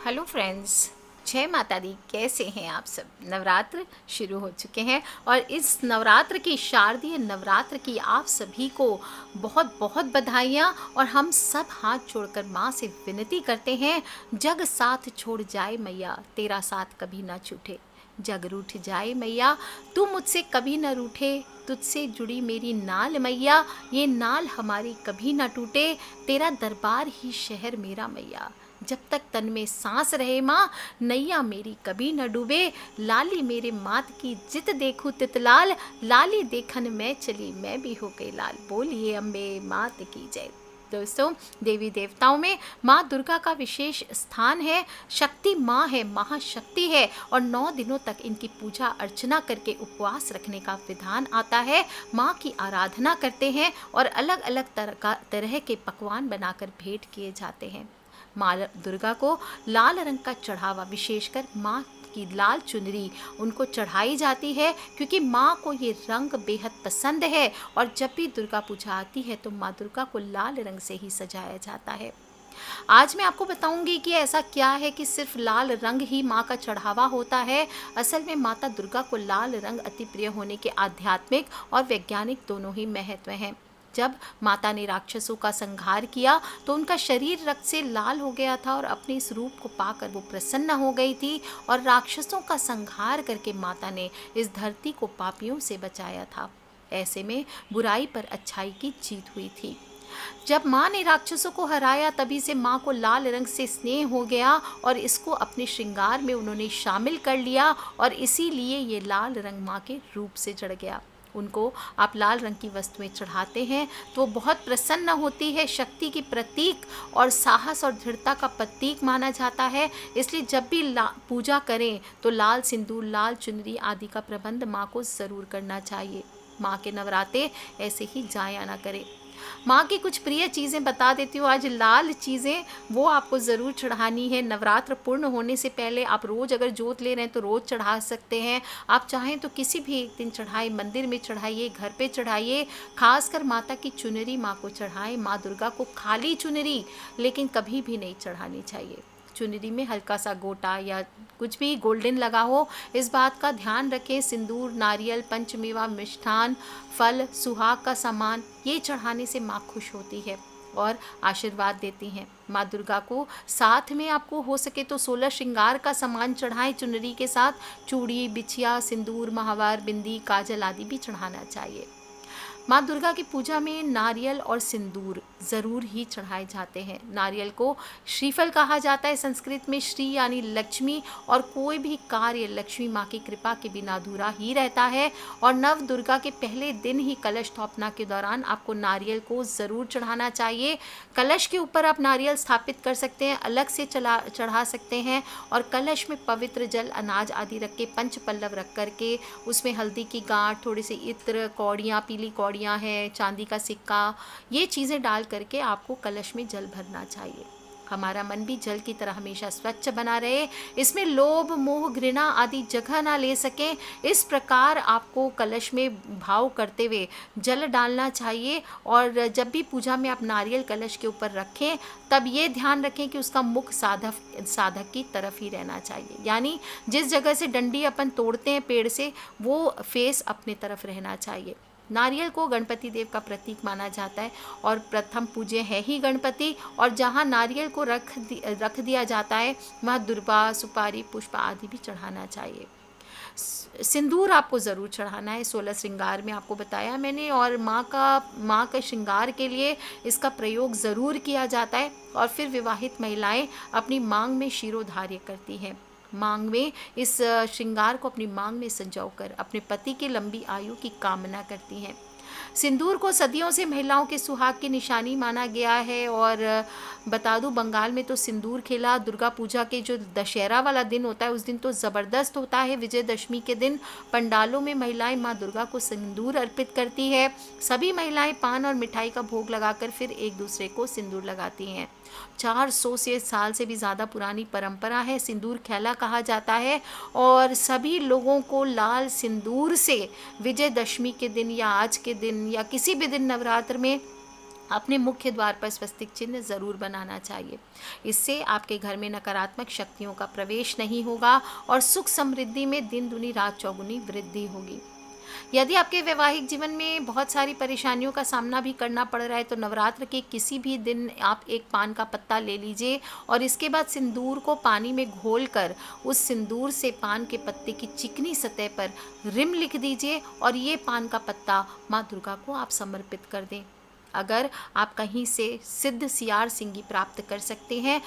Hello friends, जय माता दी। कैसे हैं आप सब? नवरात्र शुरू हो चुके हैं और इस नवरात्र की शारदीय नवरात्र की आप सभी को बहुत बहुत बधाइयाँ। और हम सब हाथ जोड़कर माँ से विनती करते हैं, जग साथ छोड़ जाए मैया, तेरा साथ कभी ना छूटे। जग रूठ जाए मैया, तू मुझसे कभी न रूठे, तुझसे जुड़ी मेरी नाल मैया, ये नाल हमारी कभी ना टूटे, तेरा दरबार ही शहर मेरा मैया। जब तक तन में सांस रहे माँ, नैया मेरी कभी न डूबे, लाली मेरे मात की जित देखूं तितलाल, लाली देखन मैं चली मैं भी हो गई लाल। बोलिए अम्बे मात की जय। दोस्तों, देवी देवताओं में माँ दुर्गा का विशेष स्थान है। शक्ति माँ है, महाशक्ति है और 9 दिनों तक इनकी पूजा अर्चना करके उपवास रखने का विधान आता है। माँ की आराधना करते हैं और अलग अलग तरह के पकवान बनाकर भेंट किए जाते हैं। माँ दुर्गा को लाल रंग का चढ़ावा, विशेषकर माँ की लाल चुनरी उनको चढ़ाई जाती है, क्योंकि माँ को ये रंग बेहद पसंद है। और जब भी दुर्गा पूजा आती है तो माँ दुर्गा को लाल रंग से ही सजाया जाता है। आज मैं आपको बताऊंगी कि ऐसा क्या है कि सिर्फ लाल रंग ही माँ का चढ़ावा होता है। असल में माता दुर्गा को लाल रंग अति प्रिय होने के आध्यात्मिक और वैज्ञानिक दोनों ही महत्व हैं। जब माता ने राक्षसों का संहार किया तो उनका शरीर रक्त से लाल हो गया था और अपने इस रूप को पाकर वो प्रसन्न हो गई थी। और राक्षसों का संहार करके माता ने इस धरती को पापियों से बचाया था। ऐसे में बुराई पर अच्छाई की जीत हुई थी। जब माँ ने राक्षसों को हराया, तभी से माँ को लाल रंग से स्नेह हो गया और इसको अपने श्रृंगार में उन्होंने शामिल कर लिया और इसीलिए ये लाल रंग माँ के रूप से जड़ गया। उनको आप लाल रंग की वस्तुएं चढ़ाते हैं तो वो बहुत प्रसन्न होती है। शक्ति की प्रतीक और साहस और दृढ़ता का प्रतीक माना जाता है। इसलिए जब भी पूजा करें तो लाल सिंदूर, लाल चुनरी आदि का प्रबंध माँ को ज़रूर करना चाहिए। माँ के नवराते ऐसे ही जाया ना करें। माँ की कुछ प्रिय चीज़ें बता देती हूँ आज। लाल चीज़ें वो आपको ज़रूर चढ़ानी है। नवरात्र पूर्ण होने से पहले आप रोज़ अगर जोत ले रहे हैं तो रोज़ चढ़ा सकते हैं। आप चाहें तो किसी भी एक दिन चढ़ाइए, मंदिर में चढ़ाइए, घर पे चढ़ाइए। खासकर माता की चुनरी माँ को चढ़ाएं। माँ दुर्गा को खाली चुनरी लेकिन कभी भी नहीं चढ़ानी चाहिए। चुनरी में हल्का सा गोटा या कुछ भी गोल्डन लगा हो, इस बात का ध्यान रखें। सिंदूर, नारियल, पंचमेवा, मिष्ठान, फल, सुहाग का सामान, ये चढ़ाने से माँ खुश होती है और आशीर्वाद देती हैं। माँ दुर्गा को साथ में आपको हो सके तो 16 श्रृंगार का सामान चढ़ाएं। चुनरी के साथ चूड़ी, बिछिया, सिंदूर, महावर, बिंदी, काजल आदि भी चढ़ाना चाहिए। माँ दुर्गा की पूजा में नारियल और सिंदूर ज़रूर ही चढ़ाए जाते हैं। नारियल को श्रीफल कहा जाता है। संस्कृत में श्री यानी लक्ष्मी और कोई भी कार्य लक्ष्मी माँ की कृपा के बिना अधूरा ही रहता है। और नव दुर्गा के पहले दिन ही कलश स्थापना के दौरान आपको नारियल को ज़रूर चढ़ाना चाहिए। कलश के ऊपर आप नारियल स्थापित कर सकते हैं, अलग से चढ़ा सकते हैं। और कलश में पवित्र जल, अनाज आदि रख के, पंच पल्लव रख करके उसमें हल्दी की गांठ, थोड़ी सी इत्र, कौड़ियाँ, पीली कौड़ियाँ हैं, चांदी का सिक्का, ये चीज़ें डाल करके आपको कलश में जल भरना चाहिए। हमारा मन भी जल की तरह हमेशा स्वच्छ बना रहे, इसमें लोभ, मोह, घृणा आदि जगह ना ले सकें। इस प्रकार आपको कलश में भाव करते हुए जल डालना चाहिए। और जब भी पूजा में आप नारियल कलश के ऊपर रखें तब ये ध्यान रखें कि उसका मुख साधक की तरफ ही रहना चाहिए। यानी जिस जगह से डंडी अपन तोड़ते हैं पेड़ से, वो फेस अपने तरफ रहना चाहिए। नारियल को गणपति देव का प्रतीक माना जाता है और प्रथम पूज्य है ही गणपति। और जहाँ नारियल को रख दिया जाता है वहाँ दुर्वा, सुपारी, पुष्प आदि भी चढ़ाना चाहिए। सिंदूर आपको ज़रूर चढ़ाना है। 16 श्रृंगार में आपको बताया मैंने। और माँ का श्रृंगार के लिए इसका प्रयोग ज़रूर किया जाता है। और फिर विवाहित महिलाएं अपनी मांग में शिरोधार्य करती हैं। मांग में इस श्रृंगार को अपनी मांग में संजोकर अपने पति की लंबी आयु की कामना करती हैं। सिंदूर को सदियों से महिलाओं के सुहाग की निशानी माना गया है। और बता दूं, बंगाल में तो सिंदूर खेला दुर्गा पूजा के जो दशहरा वाला दिन होता है उस दिन तो ज़बरदस्त होता है। विजयदशमी के दिन पंडालों में महिलाएं माँ दुर्गा को सिंदूर अर्पित करती है। सभी महिलाएं पान और मिठाई का भोग लगाकर फिर एक दूसरे को सिंदूर लगाती हैं। 400 साल से भी ज़्यादा पुरानी परंपरा है। सिंदूर खेला कहा जाता है और सभी लोगों को लाल सिंदूर से विजयदशमी के दिन या आज के दिन या किसी भी दिन नवरात्र में अपने मुख्य द्वार पर स्वस्तिक चिन्ह ज़रूर बनाना चाहिए। इससे आपके घर में नकारात्मक शक्तियों का प्रवेश नहीं होगा और सुख समृद्धि में दिन दुनी रात चौगुनी वृद्धि होगी। यदि आपके वैवाहिक जीवन में बहुत सारी परेशानियों का सामना भी करना पड़ रहा है तो नवरात्र के किसी भी दिन आप एक पान का पत्ता ले लीजिए और इसके बाद सिंदूर को पानी में घोलकर उस सिंदूर से पान के पत्ते की चिकनी सतह पर रिम लिख दीजिए और ये पान का पत्ता माँ दुर्गा को आप समर्पित कर दें। अगर आप कहीं से सिद्ध सियार सिंगी प्राप्त कर सकते हैं,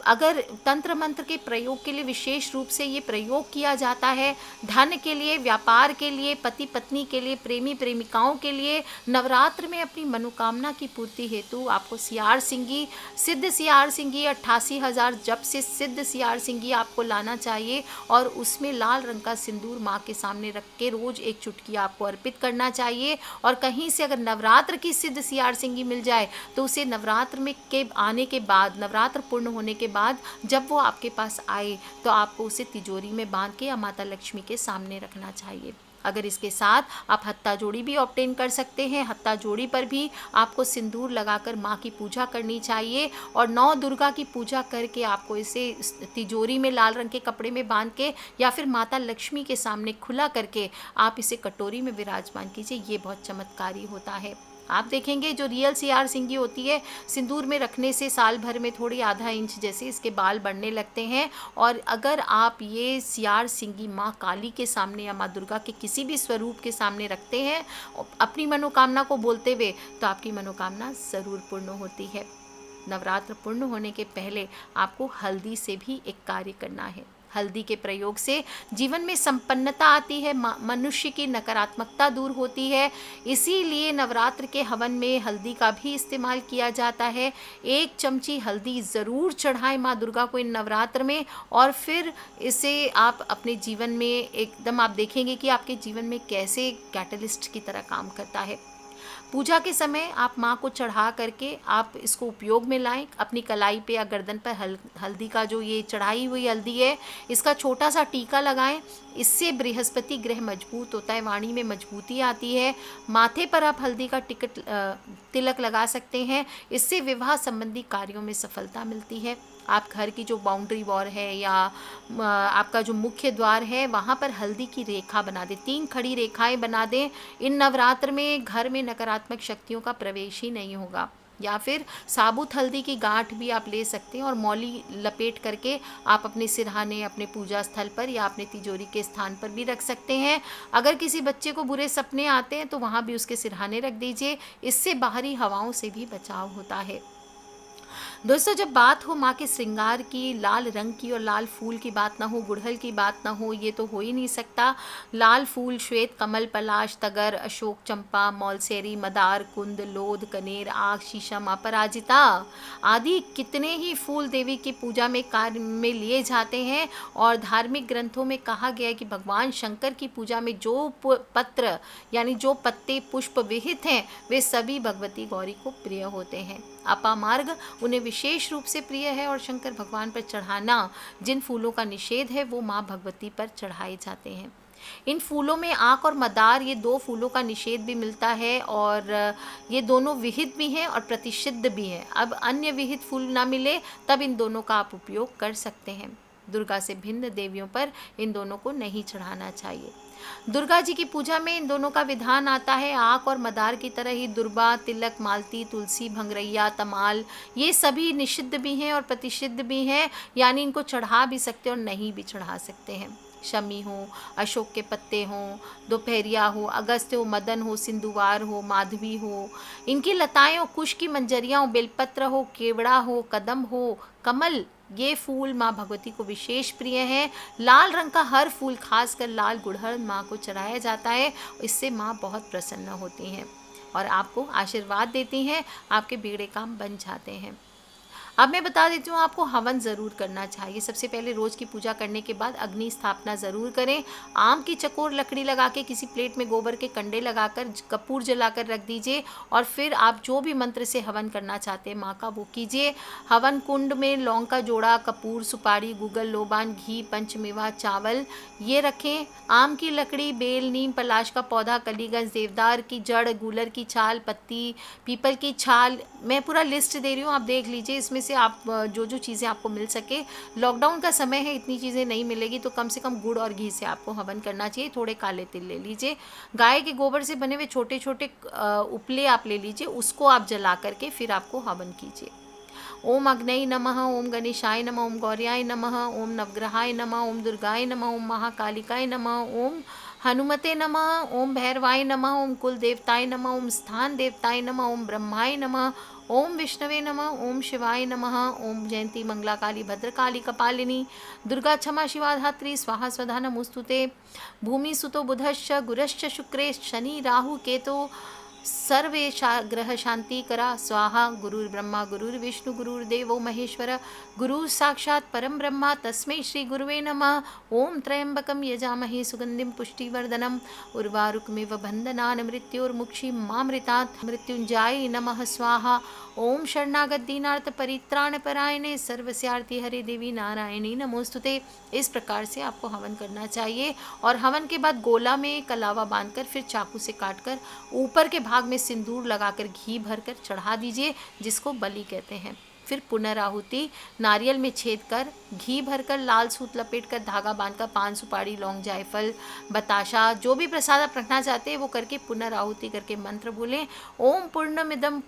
अगर तंत्र मंत्र के प्रयोग के लिए विशेष रूप से ये प्रयोग किया जाता है, धन के लिए, व्यापार के लिए, पति पत्नी के लिए, प्रेमी प्रेमिकाओं के लिए, नवरात्र में अपनी मनोकामना की पूर्ति हेतु आपको सियार सिंगी, सिद्ध सियार सिंगी 88,000 जप से सिद्ध सियार सिंगी आपको लाना चाहिए और उसमें लाल रंग का सिंदूर माँ के सामने रख के रोज एक चुटकी आपको अर्पित करना चाहिए। और कहीं से अगर नवरात्र की सिद्ध सियार सिंगी मिल जाए तो उसे नवरात्र में के आने के बाद, नवरात्र पूर्ण होने के बाद जब वो आपके पास आए तो आपको उसे तिजोरी में बांध के या माता लक्ष्मी के सामने रखना चाहिए। अगर इसके साथ आप हत्ता जोड़ी भी ऑब्टेन कर सकते हैं, हत्ता जोड़ी पर भी आपको सिंदूर लगाकर माँ की पूजा करनी चाहिए और 9 दुर्गा की पूजा करके आपको इसे तिजोरी में लाल रंग के कपड़े में बांध के या फिर माता लक्ष्मी के सामने खुला करके आप इसे कटोरी में विराजमान कीजिए। ये बहुत चमत्कारी होता है। आप देखेंगे जो रियल सियार सिंगी होती है, सिंदूर में रखने से साल भर में थोड़ी आधा इंच जैसे इसके बाल बढ़ने लगते हैं। और अगर आप ये सियार सिंगी माँ काली के सामने या माँ दुर्गा के किसी भी स्वरूप के सामने रखते हैं अपनी मनोकामना को बोलते हुए, तो आपकी मनोकामना ज़रूर पूर्ण होती है। नवरात्र पूर्ण होने के पहले आपको हल्दी से भी एक कार्य करना है। हल्दी के प्रयोग से जीवन में संपन्नता आती है, मनुष्य की नकारात्मकता दूर होती है। इसीलिए नवरात्र के हवन में हल्दी का भी इस्तेमाल किया जाता है। 1 चमची हल्दी ज़रूर चढ़ाएं माँ दुर्गा को इन नवरात्र में और फिर इसे आप अपने जीवन में एकदम आप देखेंगे कि आपके जीवन में कैसे कैटलिस्ट की तरह काम करता है। पूजा के समय आप माँ को चढ़ा करके आप इसको उपयोग में लाएं। अपनी कलाई पे या गर्दन पर हल्दी का जो ये चढ़ाई हुई हल्दी है इसका छोटा सा टीका लगाएं। इससे बृहस्पति ग्रह मजबूत होता है, वाणी में मजबूती आती है। माथे पर आप हल्दी का तिलक लगा सकते हैं। इससे विवाह संबंधी कार्यों में सफलता मिलती है। आप घर की जो बाउंड्री वॉल है या आपका जो मुख्य द्वार है वहाँ पर हल्दी की रेखा बना दें, 3 खड़ी रेखाएं बना दें। इन नवरात्र में घर में नकारात्मक शक्तियों का प्रवेश ही नहीं होगा। या फिर साबुत हल्दी की गांठ भी आप ले सकते हैं और मौली लपेट करके आप अपने सिरहाने, अपने पूजा स्थल पर या अपने तिजोरी के स्थान पर भी रख सकते हैं। अगर किसी बच्चे को बुरे सपने आते हैं तो वहाँ भी उसके सिरहाने रख दीजिए। इससे बाहरी हवाओं से भी बचाव होता है। दोस्तों, जब बात हो माँ के श्रृंगार की, लाल रंग की और लाल फूल की बात ना हो, गुड़हल की बात ना हो, ये तो हो ही नहीं सकता। लाल फूल श्वेत कमल, पलाश, तगर, अशोक, चंपा, मौलसेरी, मदार, कुंद, लोध, कनेर, आग, शीशम, अपराजिता आदि कितने ही फूल देवी की पूजा में कार्य में लिए जाते हैं। और धार्मिक ग्रंथों में कहा गया है कि भगवान शंकर की पूजा में जो पत्र यानी जो पत्ते पुष्प विहित हैं वे सभी भगवती गौरी को प्रिय होते हैं। अपामार्ग उन्हें विशेष रूप से प्रिय है और शंकर भगवान पर चढ़ाना जिन फूलों का निषेध है वो माँ भगवती पर चढ़ाए जाते हैं। इन फूलों में आक और मदार, ये 2 फूलों का निषेध भी मिलता है और ये दोनों विहित भी हैं और प्रतिषिद्ध भी हैं। अब अन्य विहित फूल ना मिले तब इन दोनों का आप उपयोग कर सकते हैं। दुर्गा से भिन्न देवियों पर इन दोनों को नहीं चढ़ाना चाहिए। दुर्गा जी की पूजा में इन दोनों का विधान आता है। आक और मदार की तरह ही दुर्बा, तिलक, मालती, तुलसी, भंगरैया, तमाल ये सभी निषिद्ध भी हैं और प्रतिषिद्ध भी हैं, यानी इनको चढ़ा भी सकते और नहीं भी चढ़ा सकते हैं। शमी हो, अशोक के पत्ते हों, दोपहरिया हो, अगस्त्य हो, मदन हो, सिंधुवार हो, माधवी हो, इनकी लताएं हो, कुश की मंजरियाँ हो, बेलपत्र हो, केवड़ा हो, कदम हो, कमल, ये फूल माँ भगवती को विशेष प्रिय हैं। लाल रंग का हर फूल, खासकर लाल गुड़हल माँ को चढ़ाया जाता है। इससे माँ बहुत प्रसन्न होती हैं और आपको आशीर्वाद देती हैं, आपके बिगड़े काम बन जाते हैं। अब मैं बता देती हूँ आपको हवन ज़रूर करना चाहिए। सबसे पहले रोज़ की पूजा करने के बाद अग्नि स्थापना ज़रूर करें। आम की चकोर लकड़ी लगा के किसी प्लेट में गोबर के कंडे लगाकर कपूर जलाकर रख दीजिए और फिर आप जो भी मंत्र से हवन करना चाहते हैं माँ का वो कीजिए। हवन कुंड में लौंग का जोड़ा, कपूर, सुपारी, गूगल, लोबान, घी, पंचमेवा, चावल ये रखें। आम की लकड़ी, बेल, नीम, पलाश का पौधा, कलीगंज, देवदार की जड़, गूलर की छाल, पत्ती, पीपल की छाल, मैं पूरा लिस्ट दे रही हूँ, आप देख लीजिए। इसमें से आप जो जो चीज़ें आपको मिल सके, लॉकडाउन का समय है, इतनी चीज़ें नहीं मिलेगी तो कम से कम गुड़ और घी से आपको हवन करना चाहिए। थोड़े काले तिल ले लीजिए। गाय के गोबर से बने हुए छोटे छोटे उपले आप ले लीजिए, उसको आप जला करके फिर आपको हवन कीजिए। ओम अग्नये नमः, ओम गणेशाय नमः, ओम गौर्याय नमः, ओम नवग्रहाय नमः, ओम दुर्गाय नमः, ओम महाकालिकाय नमः, ओम हनुमते नमः, ओम भैरवाय नमः, ओम कुल देवताय नमः, ओम स्थान देवताय नमः, ओम ब्रह्माय नमः, ओम विष्णवे नमः, ओम शिवाय नमः, ओम जयंती मंगला काली भद्रकाली कपालिनी दुर्गा क्षमा शिवा धात्री स्वाहा स्वधा नमोस्तुते। भूमि सुतो बुधश्च गुरश्च शुक्रे शनि राहु केतो सर्वे ग्रह शांति करा स्वाहा। गुरुर्ब्रह्मा गुरुर्विष्णु गुरुर्देवो महेश्वर गुरु साक्षात् परम ब्रह्मा तस्मै श्री गुरुवे नमः। ओम त्र्यंबकं यजामहे सुगंधिं पुष्टिवर्धनम् उर्वारुकमिव बन्धनान् मृत्योर्मुक्षीमामृतात्। मृत्युंजयाय नमः स्वाहा। ओम शरणागत दीनार्थ परित्राण परायणे सर्वस्यार्थी हरे देवी नारायणी नमोस्तुते। इस प्रकार से आपको हवन करना चाहिए और हवन के बाद गोला में कलावा बांधकर फिर चाकू से काटकर ऊपर के भाग में सिंदूर लगाकर घी भरकर चढ़ा दीजिए, जिसको बलि कहते हैं। फिर पुनराहुति नारियल में छेद कर घी भरकर लाल सूत लपेट कर धागा बांधकर पान, सुपारी, लौंग, जायफल, बताशा जो भी प्रसाद आप रखना चाहते हैं वो करके पुनराहुति करके मंत्र बोलें। ओम पूर्णमिदं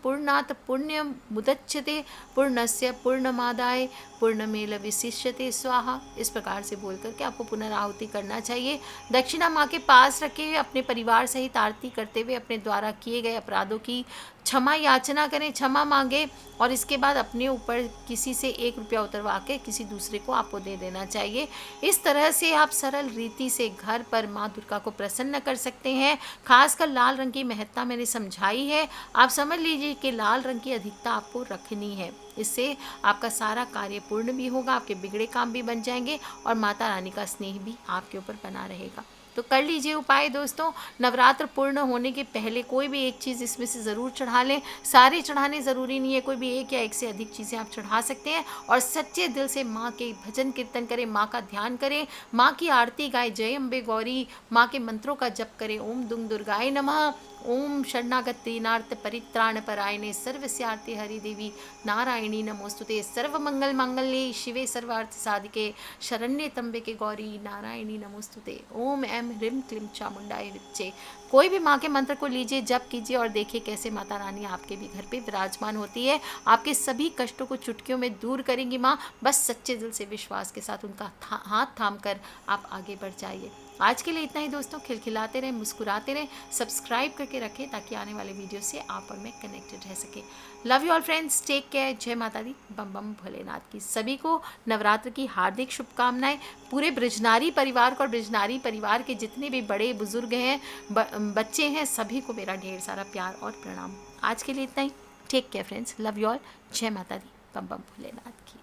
पूर्णात् पुण्यम मुदच्यते पूर्णस्य पूर्णमादाय पूर्णमेल विशिष्यते स्वाहा। इस प्रकार से बोल करके आपको पुनराहुति करना चाहिए। दक्षिणा माँ के पास रखे अपने परिवार सहित आरती करते हुए अपने द्वारा किए गए अपराधों की क्षमा याचना करें, क्षमा मांगे और इसके बाद अपने ऊपर किसी से 1 रुपया उतरवा के किसी दूसरे को आपको दे देना चाहिए। इस तरह से आप सरल रीति से घर पर माँ दुर्गा को प्रसन्न कर सकते हैं। खासकर लाल रंग की महत्ता मैंने समझाई है, आप समझ लीजिए कि लाल रंग की अधिकता आपको रखनी है। इससे आपका सारा कार्य पूर्ण भी होगा, आपके बिगड़े काम भी बन जाएंगे और माता रानी का स्नेह भी आपके ऊपर बना रहेगा। तो कर लीजिए उपाय दोस्तों। नवरात्र पूर्ण होने के पहले कोई भी एक चीज़ इसमें से ज़रूर चढ़ा लें। सारे चढ़ाने ज़रूरी नहीं है, कोई भी एक या एक से अधिक चीज़ें आप चढ़ा सकते हैं और सच्चे दिल से माँ के भजन कीर्तन करें, माँ का ध्यान करें, माँ की आरती गाएं, जय अम्बे गौरी, माँ के मंत्रों का जप करें। ओम दुंग दुर्गाय नमः, ओम शरणागत दीनार्थ परित्राण परायणे सर्वस्यार्थे हरि देवी नारायणी नमोस्तुते। सर्वमंगल मांगल्ये शिवे सर्वार्थ साधिके शरण्ये त्र्यंबके गौरी नारायणी नमोस्तुते। ओम ऐं ह्रीं क्लीं चामुंडाय विच्चे। कोई भी माँ के मंत्र को लीजिए, जप कीजिए और देखिए कैसे माता रानी आपके भी घर पे विराजमान होती है। आपके सभी कष्टों को चुटकियों में दूर करेंगी माँ। बस सच्चे दिल से विश्वास के साथ उनका हाथ थाम कर आप आगे बढ़ जाइए। आज के लिए इतना ही दोस्तों। खिलखिलाते रहें, मुस्कुराते रहें, सब्सक्राइब करके रखें ताकि आने वाले वीडियो से आप और मैं कनेक्टेड रह सके। Love you all friends, take care. जय माता दी, बम बम भोलेनाथ की। सभी को नवरात्र की हार्दिक शुभकामनाएं। पूरे ब्रजनारी परिवार को और ब्रजनारी परिवार के जितने भी बड़े बुजुर्ग हैं, बच्चे हैं, सभी को मेरा ढेर सारा प्यार और प्रणाम। आज के लिए इतना ही। Take care friends, love you all. जय माता दी, बम बम भोलेनाथ की।